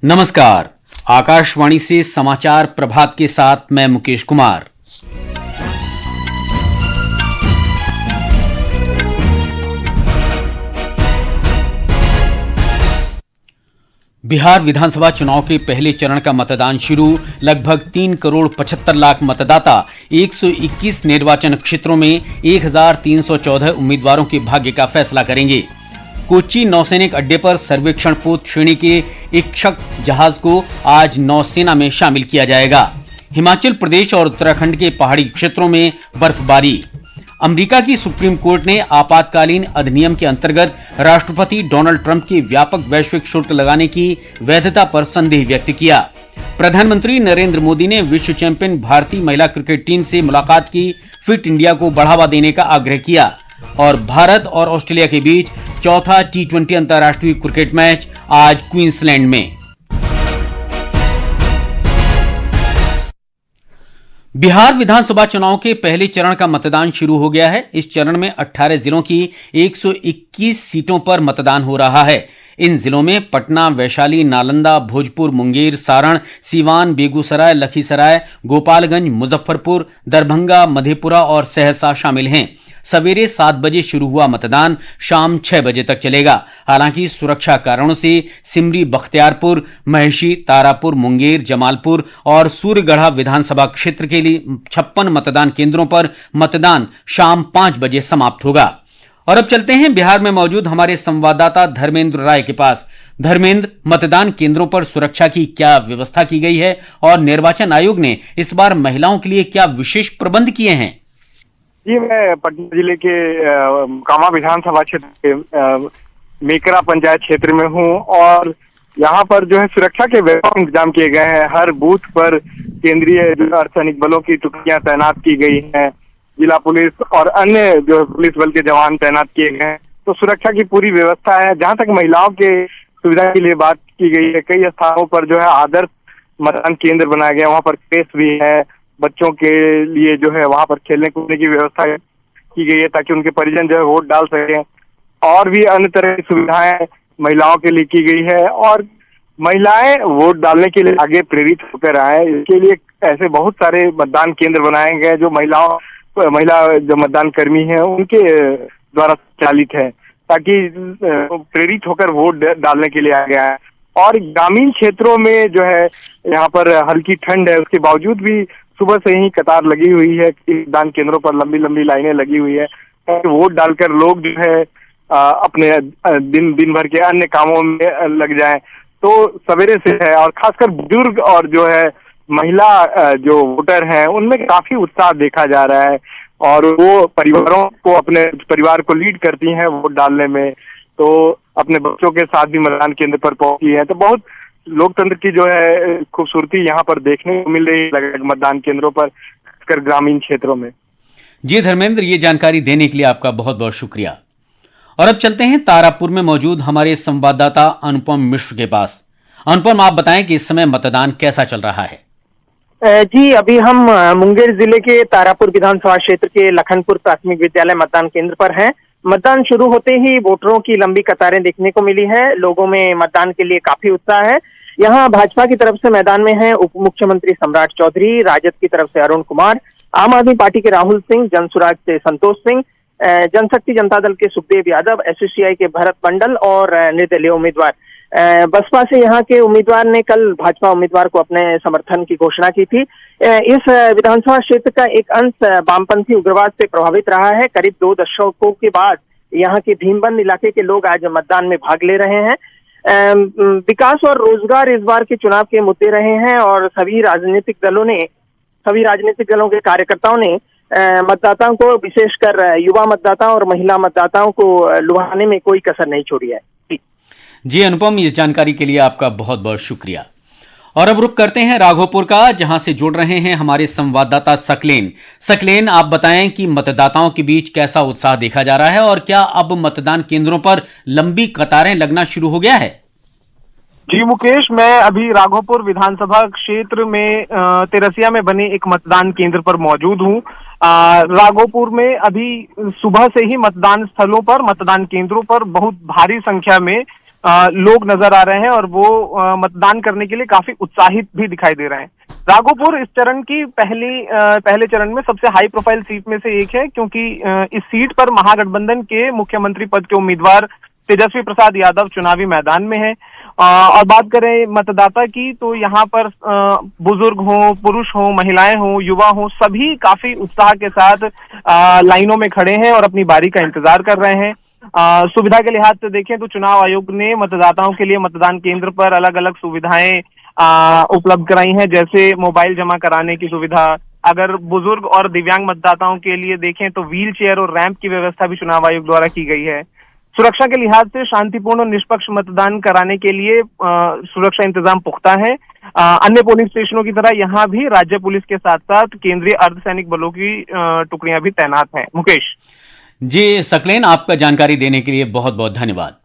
नमस्कार। आकाशवाणी से समाचार प्रभात के साथ मैं मुकेश कुमार। बिहार विधानसभा चुनाव के पहले चरण का मतदान शुरू। लगभग 3,75,00,000 मतदाता 121 निर्वाचन क्षेत्रों में 1,314 उम्मीदवारों के भाग्य का फैसला करेंगे। कोच्चि नौसैनिक अड्डे पर सर्वेक्षण पोत श्रेणी के इच्छुक जहाज को आज नौसेना में शामिल किया जाएगा। हिमाचल प्रदेश और उत्तराखंड के पहाड़ी क्षेत्रों में बर्फबारी। अमेरिका की सुप्रीम कोर्ट ने आपातकालीन अधिनियम के अंतर्गत राष्ट्रपति डोनाल्ड ट्रंप के व्यापक वैश्विक शुल्क लगाने की वैधता पर संदेह व्यक्त किया। प्रधानमंत्री नरेंद्र मोदी ने विश्व चैंपियन भारतीय महिला क्रिकेट टीम से मुलाकात की। फिट इंडिया को बढ़ावा देने का आग्रह किया। और भारत और ऑस्ट्रेलिया के बीच चौथा T20 अंतर्राष्ट्रीय क्रिकेट मैच आज क्वींसलैंड में। बिहार विधानसभा चुनाव के पहले चरण का मतदान शुरू हो गया है। इस चरण में 18 जिलों की 121 सीटों पर मतदान हो रहा है। इन जिलों में पटना, वैशाली, नालंदा, भोजपुर, मुंगेर, सारण, सीवान, बेगूसराय, लखीसराय, गोपालगंज, मुजफ्फरपुर, दरभंगा, मधेपुरा और सहरसा शामिल हैं। सवेरे 7 बजे शुरू हुआ मतदान शाम 6 बजे तक चलेगा। हालांकि सुरक्षा कारणों से सिमरी, बख्तियारपुर, महिषी, तारापुर, मुंगेर, जमालपुर और सूर्यगढ़ा विधानसभा क्षेत्र के लिए 56 मतदान केंद्रों पर मतदान शाम 5 बजे समाप्त होगा। और अब चलते हैं बिहार में मौजूद हमारे संवाददाता धर्मेंद्र राय के पास। धर्मेंद्र, मतदान केंद्रों पर सुरक्षा की क्या व्यवस्था की गई है और निर्वाचन आयोग ने इस बार महिलाओं के लिए क्या विशेष प्रबंध किए हैं? जी, मैं पटना जिले के कामा विधानसभा क्षेत्र के मेकरा पंचायत क्षेत्र में हूँ और यहाँ पर जो है सुरक्षा के व्यापक इंतजाम किए गए हैं। हर बूथ पर केंद्रीय अर्धसैनिक बलों की टुकड़ियां तैनात की गई हैं। जिला पुलिस और अन्य जो पुलिस बल के जवान तैनात किए गए हैं। तो सुरक्षा की पूरी व्यवस्था है। जहाँ तक महिलाओं के सुविधा के लिए बात की गई है, कई स्थानों पर जो है आदर्श मतदान केंद्र बनाया गया। वहाँ पर स्पेस भी है। बच्चों के लिए जो है वहाँ पर खेलने कूदने की व्यवस्था की गई है ताकि उनके परिजन जो है वोट डाल सकें। और भी अन्य तरह की सुविधाएं महिलाओं के लिए की गई है और महिलाएं वोट डालने के लिए आगे प्रेरित होकर आए, इसके लिए ऐसे बहुत सारे मतदान केंद्र बनाए गए जो महिला जो मतदान कर्मी हैं उनके द्वारा संचालित है ताकि प्रेरित होकर वोट डालने के लिए आ गया है। और ग्रामीण क्षेत्रों में जो है यहाँ पर हल्की ठंड है, उसके बावजूद भी सुबह से ही कतार लगी हुई है। मतदान केंद्रों पर लंबी लंबी लाइनें लगी हुई है ताकि वोट डालकर लोग जो है अपने दिन भर के अन्य कामों में लग जाएं। तो सवेरे से है और खासकर बुजुर्ग और जो है महिला जो वोटर हैं उनमें काफी उत्साह देखा जा रहा है और वो परिवारों को, अपने परिवार को लीड करती हैं वोट डालने में। तो अपने बच्चों के साथ भी मतदान केंद्र पर पहुंची है। तो बहुत लोकतंत्र की जो है खूबसूरती यहाँ पर देखने को मिल रही है मतदान केंद्रों पर, खासकर ग्रामीण क्षेत्रों में। जी धर्मेंद्र, ये जानकारी देने के लिए आपका बहुत बहुत शुक्रिया। और अब चलते हैं तारापुर में मौजूद हमारे संवाददाता अनुपम मिश्र के पास। अनुपम, आप बताएं कि इस समय मतदान कैसा चल रहा है? जी, अभी हम मुंगेर जिले के तारापुर विधानसभा क्षेत्र के लखनपुर प्राथमिक विद्यालय मतदान केंद्र पर हैं। मतदान शुरू होते ही वोटरों की लंबी कतारें देखने को मिली है। लोगों में मतदान के लिए काफी उत्साह है। यहाँ भाजपा की तरफ से मैदान में है उप मुख्यमंत्री सम्राट चौधरी, राजद की तरफ से अरुण कुमार, आम आदमी पार्टी के राहुल सिंह, जनसुराज से संतोष सिंह, जनशक्ति जनता दल के सुखदेव यादव, SUCI के भरत मंडल और निर्दलीय उम्मीदवार। बसपा से यहाँ के उम्मीदवार ने कल भाजपा उम्मीदवार को अपने समर्थन की घोषणा की थी। इस विधानसभा क्षेत्र का एक अंश वामपंथी उग्रवाद से प्रभावित रहा है। करीब 2 दशकों के बाद यहाँ के भीमबंद इलाके के लोग आज मतदान में भाग ले रहे हैं। विकास और रोजगार इस बार के चुनाव के मुद्दे रहे हैं और सभी राजनीतिक दलों के कार्यकर्ताओं ने मतदाताओं को, विशेषकर युवा मतदाताओं और महिला मतदाताओं को लुभाने में कोई कसर नहीं छोड़ी है। जी अनुपम, इस जानकारी के लिए आपका बहुत बहुत शुक्रिया। और अब रुख करते हैं राघोपुर का, जहां से जुड़ रहे हैं हमारे संवाददाता सकलेन, आप बताएं कि मतदाताओं के बीच कैसा उत्साह देखा जा रहा है और क्या अब मतदान केंद्रों पर लंबी कतारें लगना शुरू हो गया है? जी मुकेश, मैं अभी राघोपुर विधानसभा क्षेत्र में तेरसिया में बने एक मतदान केंद्र पर मौजूद हूँ। राघोपुर में अभी सुबह से ही मतदान स्थलों पर, मतदान केंद्रों पर बहुत भारी संख्या में लोग नजर आ रहे हैं और वो मतदान करने के लिए काफी उत्साहित भी दिखाई दे रहे हैं। राघोपुर इस चरण की पहले चरण में सबसे हाई प्रोफाइल सीट में से एक है, क्योंकि इस सीट पर महागठबंधन के मुख्यमंत्री पद के उम्मीदवार तेजस्वी प्रसाद यादव चुनावी मैदान में है। और बात करें मतदाता की, तो यहाँ पर बुजुर्ग हो, पुरुष हो, महिलाएं हो, युवा हो, सभी काफी उत्साह के साथ लाइनों में खड़े हैं और अपनी बारी का इंतजार कर रहे हैं। सुविधा के लिहाज से देखें तो चुनाव आयोग ने मतदाताओं के लिए मतदान केंद्र पर अलग अलग सुविधाएं उपलब्ध कराई हैं, जैसे मोबाइल जमा कराने की सुविधा। अगर बुजुर्ग और दिव्यांग मतदाताओं के लिए देखें तो व्हील चेयर और रैंप की व्यवस्था भी चुनाव आयोग द्वारा की गई है। सुरक्षा के लिहाज से शांतिपूर्ण और निष्पक्ष मतदान कराने के लिए सुरक्षा इंतजाम पुख्ता है। अन्य पोलिंग स्टेशनों की तरह यहाँ भी राज्य पुलिस के साथ साथ केंद्रीय अर्धसैनिक बलों की टुकड़ियां भी तैनात हैं। मुकेश जी सकलेन, आपका जानकारी देने के लिए बहुत बहुत धन्यवाद।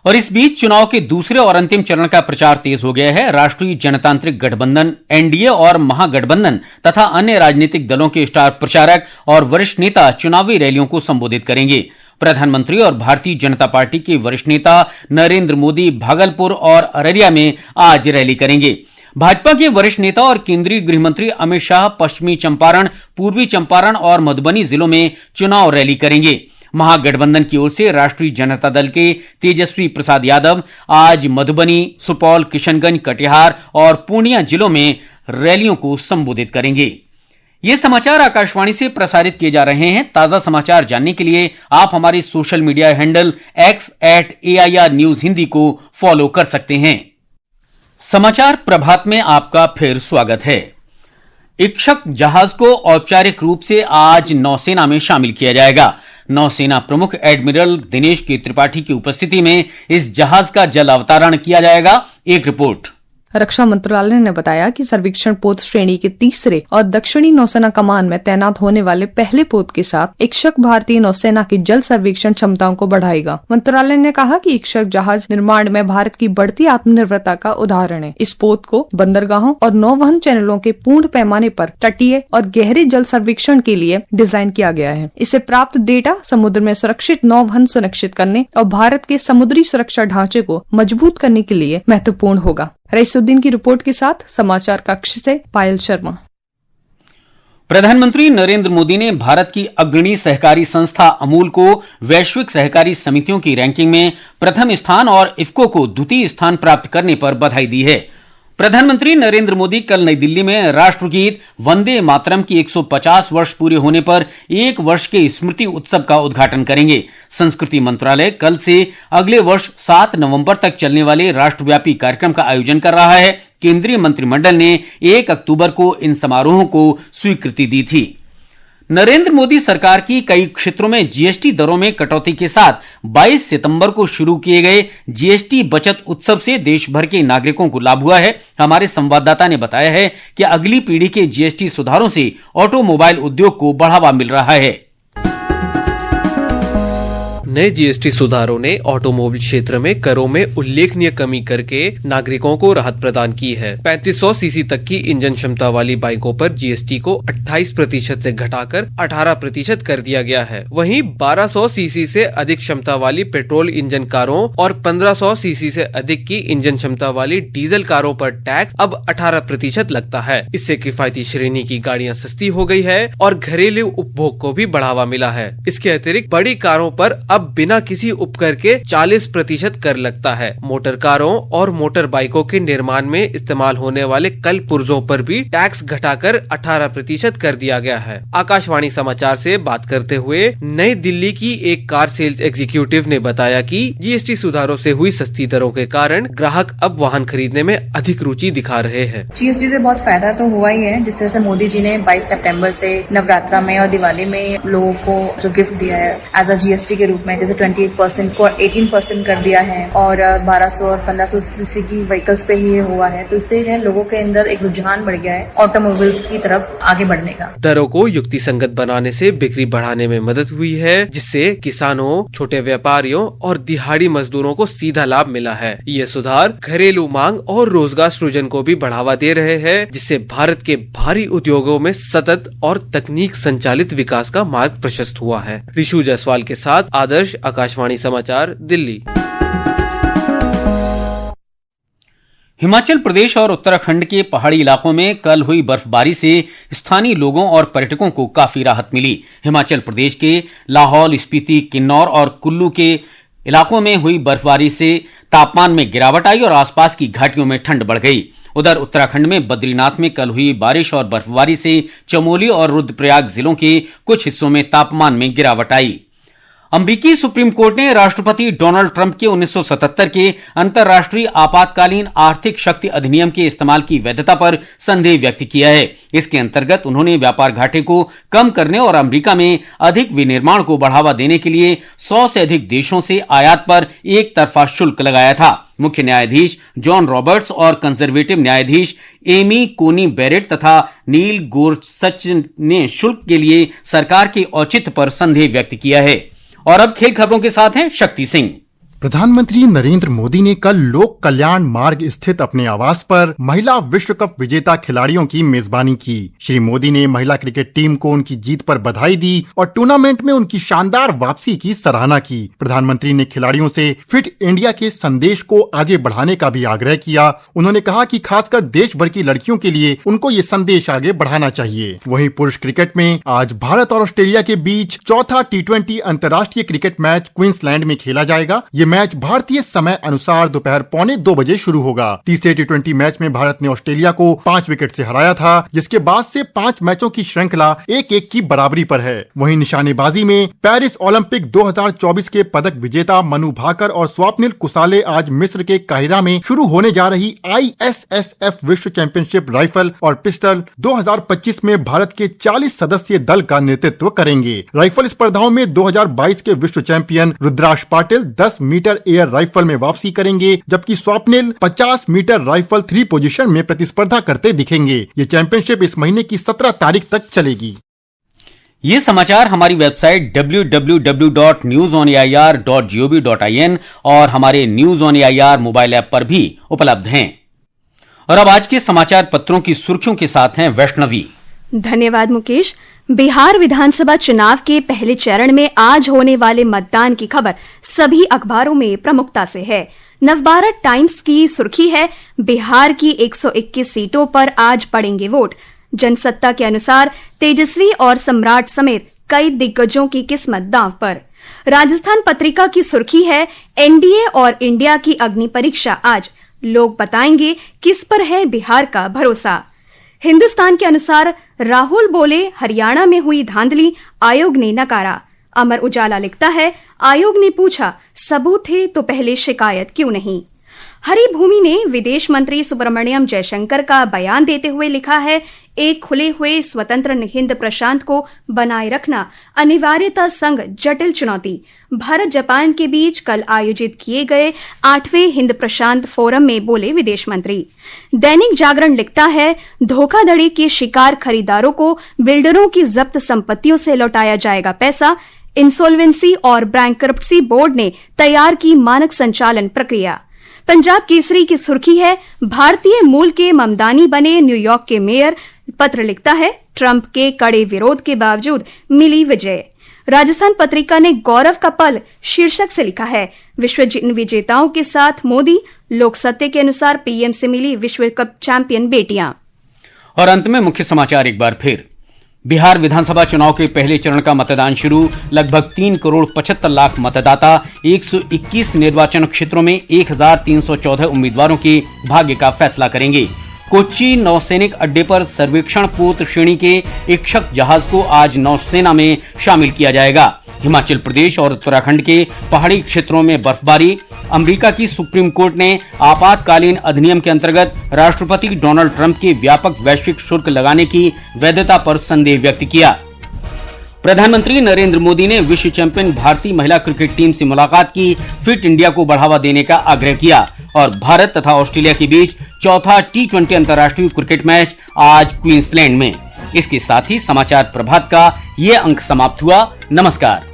और इस बीच चुनाव के दूसरे और अंतिम चरण का प्रचार तेज हो गया है। राष्ट्रीय जनतांत्रिक गठबंधन एनडीए और महागठबंधन तथा अन्य राजनीतिक दलों के स्टार प्रचारक और वरिष्ठ नेता चुनावी रैलियों को संबोधित करेंगे। प्रधानमंत्री और भारतीय जनता पार्टी के वरिष्ठ नेता नरेंद्र मोदी भागलपुर और अररिया में आज रैली करेंगे। भाजपा के वरिष्ठ नेता और केंद्रीय गृह मंत्री अमित शाह पश्चिमी चंपारण, पूर्वी चंपारण और मधुबनी जिलों में चुनाव रैली करेंगे। महागठबंधन की ओर से राष्ट्रीय जनता दल के तेजस्वी प्रसाद यादव आज मधुबनी, सुपौल, किशनगंज, कटिहार और पूर्णिया जिलों में रैलियों को संबोधित करेंगे। ये समाचार आकाशवाणी से प्रसारित किए जा रहे हैं। ताजा समाचार जानने के लिए आप हमारे social media handle x@AIR news Hindi को फॉलो कर सकते हैं। समाचार प्रभात में आपका फिर स्वागत है। इक्षक जहाज को औपचारिक रूप से आज नौसेना में शामिल किया जाएगा। नौसेना प्रमुख एडमिरल दिनेश के त्रिपाठी की उपस्थिति में इस जहाज का जल अवतरण किया जाएगा। एक रिपोर्ट। रक्षा मंत्रालय ने बताया कि सर्वेक्षण पोत श्रेणी के तीसरे और दक्षिणी नौसेना कमान में तैनात होने वाले पहले पोत के साथ इक्षक भारतीय नौसेना की जल सर्वेक्षण क्षमताओं को बढ़ाएगा। मंत्रालय ने कहा कि इक्षक जहाज निर्माण में भारत की बढ़ती आत्मनिर्भरता का उदाहरण है। इस पोत को बंदरगाहों और नौवहन चैनलों के पूर्ण पैमाने पर तटीय और गहरे जल सर्वेक्षण के लिए डिजाइन किया गया है। इससे प्राप्त डेटा समुद्र में सुरक्षित नौवहन सुनिश्चित करने और भारत के समुद्री सुरक्षा ढांचे को मजबूत करने के लिए महत्वपूर्ण होगा। रईसुद्दीन की रिपोर्ट के साथ समाचार कक्ष से पायल शर्मा। प्रधानमंत्री नरेंद्र मोदी ने भारत की अग्रणी सहकारी संस्था अमूल को वैश्विक सहकारी समितियों की रैंकिंग में प्रथम स्थान और इफ्को को द्वितीय स्थान प्राप्त करने पर बधाई दी है। प्रधानमंत्री नरेंद्र मोदी कल नई दिल्ली में राष्ट्रगीत वंदे मातरम की 150 वर्ष पूरे होने पर एक वर्ष के स्मृति उत्सव का उद्घाटन करेंगे। संस्कृति मंत्रालय कल से अगले वर्ष 7 नवंबर तक चलने वाले राष्ट्रव्यापी कार्यक्रम का आयोजन कर रहा है। केंद्रीय मंत्रिमंडल ने 1 अक्टूबर को इन समारोहों को स्वीकृति दी थी। नरेंद्र मोदी सरकार की कई क्षेत्रों में जीएसटी दरों में कटौती के साथ 22 सितंबर को शुरू किए गए जीएसटी बचत उत्सव से देश भर के नागरिकों को लाभ हुआ है। हमारे संवाददाता ने बताया है कि अगली पीढ़ी के जीएसटी सुधारों से ऑटोमोबाइल उद्योग को बढ़ावा मिल रहा है। नए जीएसटी सुधारों ने ऑटोमोबाइल क्षेत्र में करों में उल्लेखनीय कमी करके नागरिकों को राहत प्रदान की है। 3500 सीसी तक की इंजन क्षमता वाली बाइकों पर जीएसटी को 28% से घटाकर 18% कर दिया गया है। वहीं 1200 सीसी से अधिक क्षमता वाली पेट्रोल इंजन कारों और 1500 सीसी से अधिक की इंजन क्षमता वाली डीजल कारों पर टैक्स अब 18% लगता है। इससे किफायती श्रेणी की गाड़ियां सस्ती हो गई है और घरेलू उपभोग को भी बढ़ावा मिला है। इसके अतिरिक्त बड़ी कारों पर अब बिना किसी उपकर के 40% कर लगता है। मोटर कारों और मोटर बाइकों के निर्माण में इस्तेमाल होने वाले कल पुर्जों पर भी टैक्स घटाकर 18% कर दिया गया है। आकाशवाणी समाचार से बात करते हुए नई दिल्ली की एक कार सेल्स एग्जीक्यूटिव ने बताया कि जीएसटी सुधारों से हुई सस्ती दरों के कारण ग्राहक अब वाहन खरीदने में अधिक रुचि दिखा रहे हैं। जीएसटी से बहुत फायदा तो हुआ ही है। जिस तरह से मोदी जी ने 22 सितंबर से नवरात्रा में और दिवाली में लोगों को जो गिफ्ट दिया है एज अ जीएसटी के रूप में, जैसे 28% को 18% कर दिया है और 1200 और 1500 सीसी की व्हीकल्स पे ही हुआ है, तो इससे लोगों के अंदर एक रुझान बढ़ गया है ऑटोमोबाइल्स की तरफ आगे बढ़ने का। दरों को युक्ति संगत बनाने से बिक्री बढ़ाने में मदद हुई है, जिससे किसानों, छोटे व्यापारियों और दिहाड़ी मजदूरों को सीधा लाभ मिला है। ये सुधार घरेलू मांग और रोजगार सृजन को भी बढ़ावा दे रहे हैं, जिससे भारत के भारी उद्योगों में सतत और तकनीक संचालित विकास का मार्ग प्रशस्त हुआ है। ऋषु जायसवाल के साथ आदर्श, आकाशवाणी समाचार, दिल्ली। हिमाचल प्रदेश और उत्तराखंड के पहाड़ी इलाकों में कल हुई बर्फबारी से स्थानीय लोगों और पर्यटकों को काफी राहत मिली। हिमाचल प्रदेश के लाहौल, स्पीति, किन्नौर और कुल्लू के इलाकों में हुई बर्फबारी से तापमान में गिरावट आई और आसपास की घाटियों में ठंड बढ़ गई। उधर उत्तराखंड में बद्रीनाथ में कल हुई बारिश और बर्फबारी से चमोली और रुद्रप्रयाग जिलों के कुछ हिस्सों में तापमान में गिरावट आई। अमेरिकी सुप्रीम कोर्ट ने राष्ट्रपति डोनाल्ड ट्रंप के 1977 के अंतर्राष्ट्रीय आपातकालीन आर्थिक शक्ति अधिनियम के इस्तेमाल की वैधता पर संदेह व्यक्त किया है। इसके अंतर्गत उन्होंने व्यापार घाटे को कम करने और अमेरिका में अधिक विनिर्माण को बढ़ावा देने के लिए 100 से अधिक देशों से आयात पर एक तरफा शुल्क लगाया था। मुख्य न्यायाधीश जॉन रॉबर्ट्स और कंजर्वेटिव न्यायाधीश एमी कोनी बैरेट तथा नील गोरसच ने शुल्क के लिए सरकार के औचित्य पर संदेह व्यक्त किया है। और अब खेल खबरों के साथ हैं शक्ति सिंह। प्रधानमंत्री नरेंद्र मोदी ने कल लोक कल्याण मार्ग स्थित अपने आवास पर महिला विश्व कप विजेता खिलाड़ियों की मेजबानी की। श्री मोदी ने महिला क्रिकेट टीम को उनकी जीत पर बधाई दी और टूर्नामेंट में उनकी शानदार वापसी की सराहना की। प्रधानमंत्री ने खिलाड़ियों से फिट इंडिया के संदेश को आगे बढ़ाने का भी आग्रह किया। उन्होंने कहा कि खासकर देश भर की लड़कियों के लिए उनको ये संदेश आगे बढ़ाना चाहिए। वहीं पुरुष क्रिकेट में आज भारत और ऑस्ट्रेलिया के बीच चौथा T20 अंतर्राष्ट्रीय क्रिकेट मैच क्वींसलैंड में खेला जाएगा। ये मैच भारतीय समय अनुसार दोपहर 1:45 बजे शुरू होगा। तीसरे T20 मैच में भारत ने ऑस्ट्रेलिया को 5 विकेट से हराया था, जिसके बाद से 5 मैचों की श्रृंखला 1-1 की बराबरी पर है। वहीं निशानेबाजी में पेरिस ओलंपिक 2024 के पदक विजेता मनु भाकर और स्वप्निल कुसाले आज मिस्र के काहिरा में शुरू होने जा रही ISSF विश्व चैंपियनशिप राइफल और पिस्टल 2025 में भारत के 40 सदस्यीय दल का नेतृत्व करेंगे। राइफल स्पर्धाओं में 2022 के विश्व चैंपियन रुद्राक्ष पाटिल 10 मीटर एयर राइफल में वापसी करेंगे, जबकि स्वप्निल 50 मीटर राइफल 3 पोजीशन में प्रतिस्पर्धा करते दिखेंगे। ये चैंपियनशिप इस महीने की 17 तारीख तक चलेगी। ये समाचार हमारी वेबसाइट www.newsonair.gov.in और हमारे news on AIR mobile app पर भी उपलब्ध हैं। और अब आज के समाचार पत्रों की सुर्खियों के साथ हैं वैष्णवी। धन्यवाद मुकेश। बिहार विधानसभा चुनाव के पहले चरण में आज होने वाले मतदान की खबर सभी अखबारों में प्रमुखता से है। नवभारत टाइम्स की सुर्खी है, बिहार की 121 सीटों पर आज पड़ेंगे वोट। जनसत्ता के अनुसार तेजस्वी और सम्राट समेत कई दिग्गजों की किस्मत दांव पर। राजस्थान पत्रिका की सुर्खी है, एनडीए और इंडिया की अग्नि परीक्षा आज, लोग बताएंगे किस पर है बिहार का भरोसा। हिंदुस्तान के अनुसार राहुल बोले, हरियाणा में हुई धांधली, आयोग ने नकारा। अमर उजाला लिखता है, आयोग ने पूछा सबूत थे तो पहले शिकायत क्यों नहीं। हरिभूमि ने विदेश मंत्री सुब्रमण्यम जयशंकर का बयान देते हुए लिखा है, एक खुले हुए स्वतंत्र हिंद प्रशांत को बनाए रखना अनिवार्यता संग जटिल चुनौती। भारत जापान के बीच कल आयोजित किए गए 8वें हिंद प्रशांत फोरम में बोले विदेश मंत्री। दैनिक जागरण लिखता है, धोखाधड़ी के शिकार खरीदारों को बिल्डरों की जब्त संपत्तियों से लौटाया जाएगा पैसा। इंसॉल्वेंसी और बैंकरप्सी बोर्ड ने तैयार की मानक संचालन प्रक्रिया। पंजाब केसरी की सुर्खी है, भारतीय मूल के ममदानी बने न्यूयॉर्क के मेयर। पत्र लिखता है, ट्रंप के कड़े विरोध के बावजूद मिली विजय। राजस्थान पत्रिका ने गौरव का पल शीर्षक से लिखा है, विश्व विजेताओं के साथ मोदी, लोक सत्य के अनुसार पीएम से मिली विश्व कप चैंपियन बेटियां। और अंत में मुख्य समाचार एक बार फिर। बिहार विधानसभा चुनाव के पहले चरण का मतदान शुरू, लगभग 3 करोड़ 75 लाख मतदाता, 121 निर्वाचन क्षेत्रों में 1314 उम्मीदवारों के भाग्य का फैसला करेंगे। कोच्चि नौसैनिक अड्डे पर सर्वेक्षण पोत श्रेणी के इक्षक जहाज को आज नौसेना में शामिल किया जाएगा। हिमाचल प्रदेश और उत्तराखंड के पहाड़ी क्षेत्रों में बर्फबारी। अमेरिका की सुप्रीम कोर्ट ने आपातकालीन अधिनियम के अंतर्गत राष्ट्रपति डोनाल्ड ट्रंप के व्यापक वैश्विक शुल्क लगाने की वैधता पर संदेह व्यक्त किया। प्रधानमंत्री नरेंद्र मोदी ने विश्व चैंपियन भारतीय महिला क्रिकेट टीम से मुलाकात की, फिट इंडिया को बढ़ावा देने का आग्रह किया। और भारत तथा ऑस्ट्रेलिया के बीच चौथा T20 अंतर्राष्ट्रीय क्रिकेट मैच आज क्वींसलैंड में। इसके साथ ही समाचार प्रभात का ये अंक समाप्त हुआ। नमस्कार।